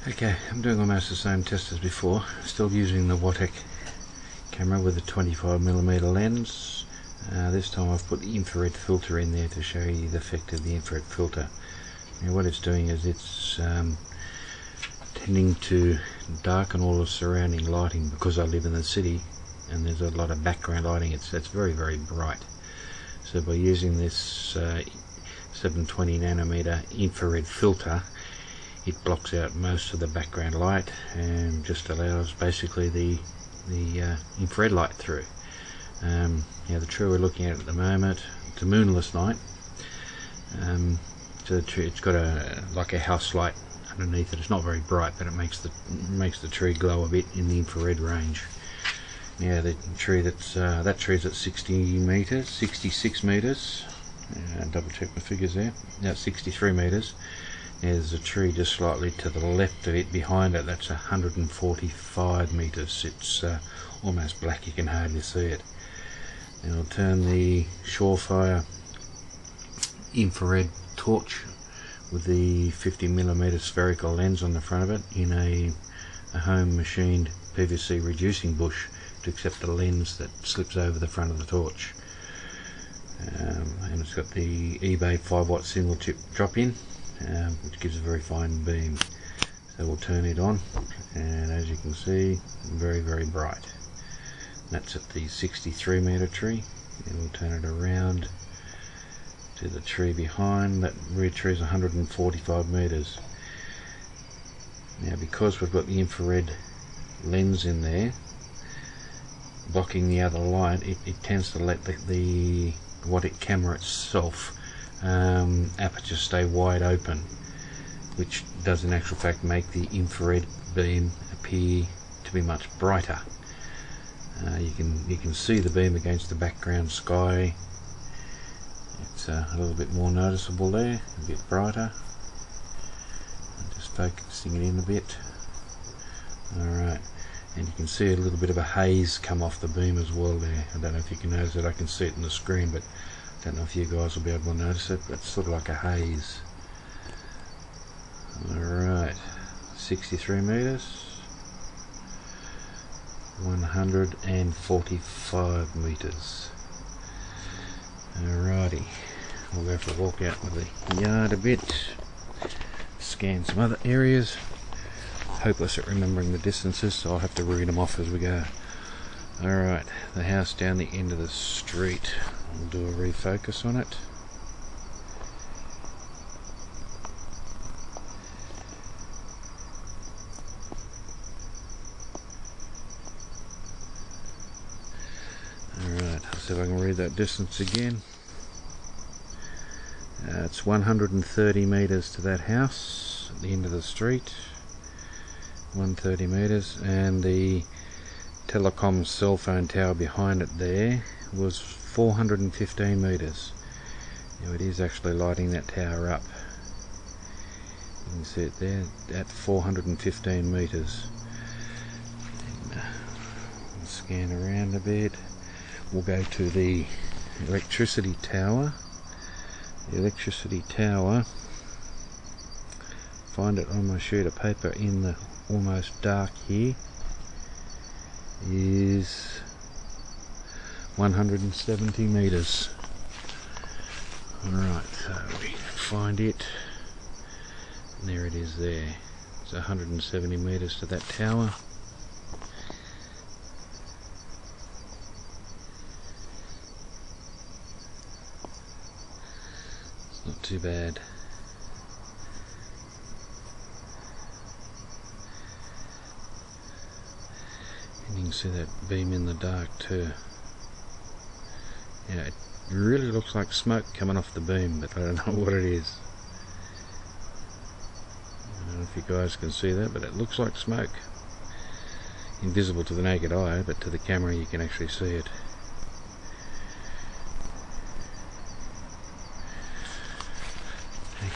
Okay, I'm doing almost the same test as before, still using the watec camera with a 25mm lens. This time I've put the infrared filter in there to show you the effect of the infrared filter. Now what it's doing is it's tending to darken all the surrounding lighting, because I live in the city and there's a lot of background lighting. It's very bright. So by using this 720nm infrared filter, it blocks out most of the background light and just allows basically the infrared light through. Now the tree we're looking at the moment, it's a moonless night. So the tree, it's got like a house light underneath it. It's not very bright, but it makes the tree glow a bit in the infrared range. Now the tree that tree's at 60 meters, 66 meters. Double check my figures there. Now it's 63 meters. There's a tree just slightly to the left of it, behind it, that's 145 meters. It's almost black, you can hardly see it. Now I'll turn the Surefire infrared torch with the 50mm spherical lens on the front of it in a home machined PVC reducing bush to accept the lens that slips over the front of the torch. And it's got the eBay 5-watt single chip drop-in, which gives a very fine beam. So we'll turn it on, and as you can see, very bright. That's at the 63 meter tree, and we'll turn it around to the tree behind. That rear tree is 145 meters. Now because we've got the infrared lens in there blocking the other light, it tends to let the watec camera itself aperture stay wide open, which does in actual fact make the infrared beam appear to be much brighter. You can see the beam against the background sky. It's a little bit more noticeable there, a bit brighter. I'm just focusing it in a bit. Alright, and you can see a little bit of a haze come off the beam as well there. I don't know if you can notice it. I can see it on the screen, but I don't know if you guys will be able to notice it, but it's sort of like a haze. Alright, 63 meters, 145 meters. Alrighty, we'll go for a walk out with the yard a bit, scan some other areas. Hopeless at remembering the distances, so I'll have to read them off as we go. Alright, the house down the end of the street. We'll do a refocus on it. Alright, I'll see if I can read that distance again. It's 130 meters to that house at the end of the street. 130 meters, and the telecom cell phone tower behind it there was 415 meters. Now it is actually lighting that tower up. You can see it there at 415 meters. We'll scan around a bit. We'll go to the electricity tower. The electricity tower, find it on my sheet of paper in the almost dark here, is 170 meters. Alright, so we find it, and there it is there. It's 170 meters to that tower. It's not too bad. And you can see that beam in the dark too. Yeah, it really looks like smoke coming off the beam, but I don't know what it is. I don't know if you guys can see that, but it looks like smoke. Invisible to the naked eye, but to the camera you can actually see it.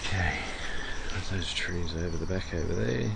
Okay, there's those trees over the back over there.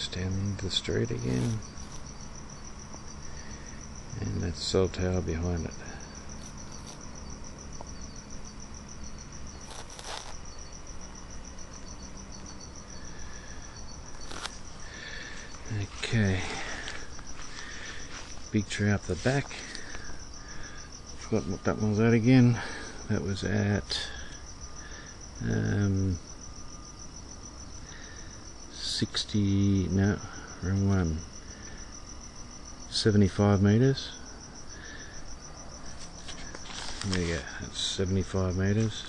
House down into the street again, and that cell tower behind it. Okay, big tree up the back. Forgot what that was at again. That was at 60, no, wrong one, 75 meters. There you go, that's 75 meters.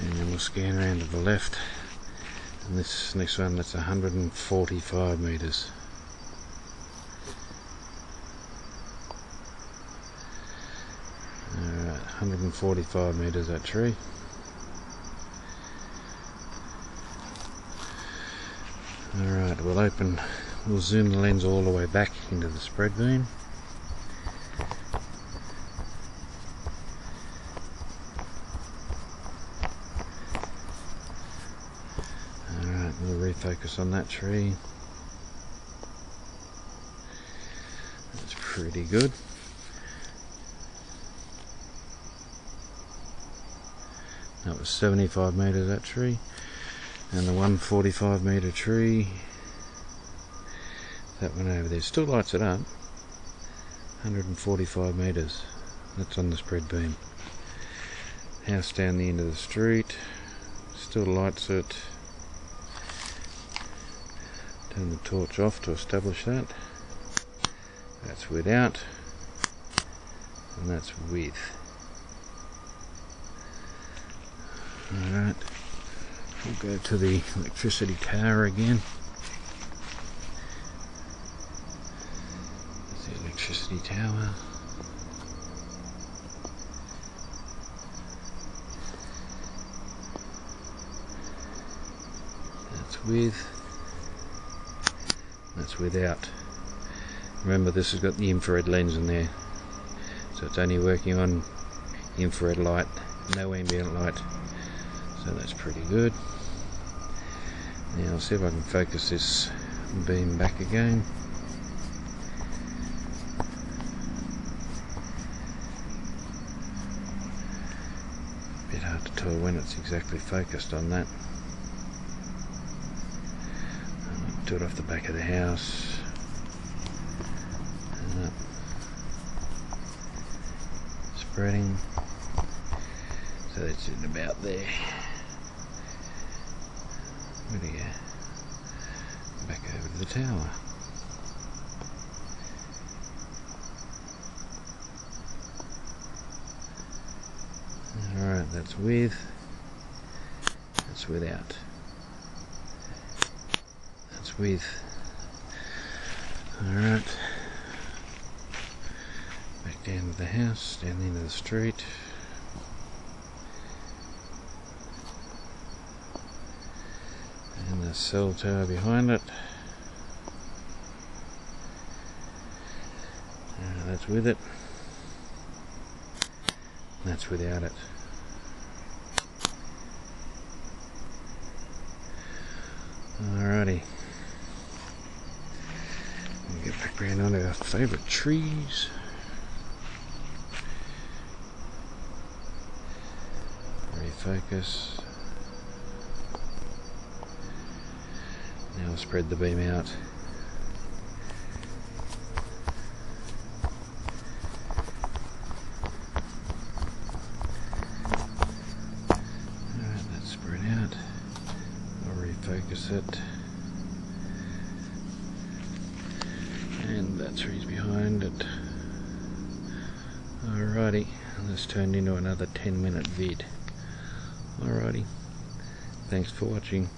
And then we'll scan around to the left, and this next one, that's 145 meters. Alright, 145 meters that tree. Alright, we'll zoom the lens all the way back into the spread beam. Alright, we'll refocus on that tree. That's pretty good. That was 75 meters, that tree. And the 145 meter tree, that one over there, still lights it up. 145 meters, that's on the spread beam. House down the end of the street, still lights it. Turn the torch off to establish that. That's without, and that's with. Alright, we'll go to the electricity tower again. There's the electricity tower. That's with, that's without. Remember, this has got the infrared lens in there, so it's only working on infrared light, no ambient light. So that's pretty good. Now I'll see if I can focus this beam back again. A bit hard to tell when it's exactly focused on that. I'll do it off the back of the house. And up. Spreading. So that's it about there. Where'd he go? Back over to the tower. Alright, that's with, that's without. That's with. Alright. Back down to the house, down the end of the street. And the cell tower behind it. That's with it. That's without it. Alrighty. We'll get back around onto our favourite trees. Refocus. Now I'll spread the beam out. Alright, that's spread out. I'll refocus it. And that tree's behind it. Alrighty, and this turned into another 10-minute vid. Alrighty, thanks for watching.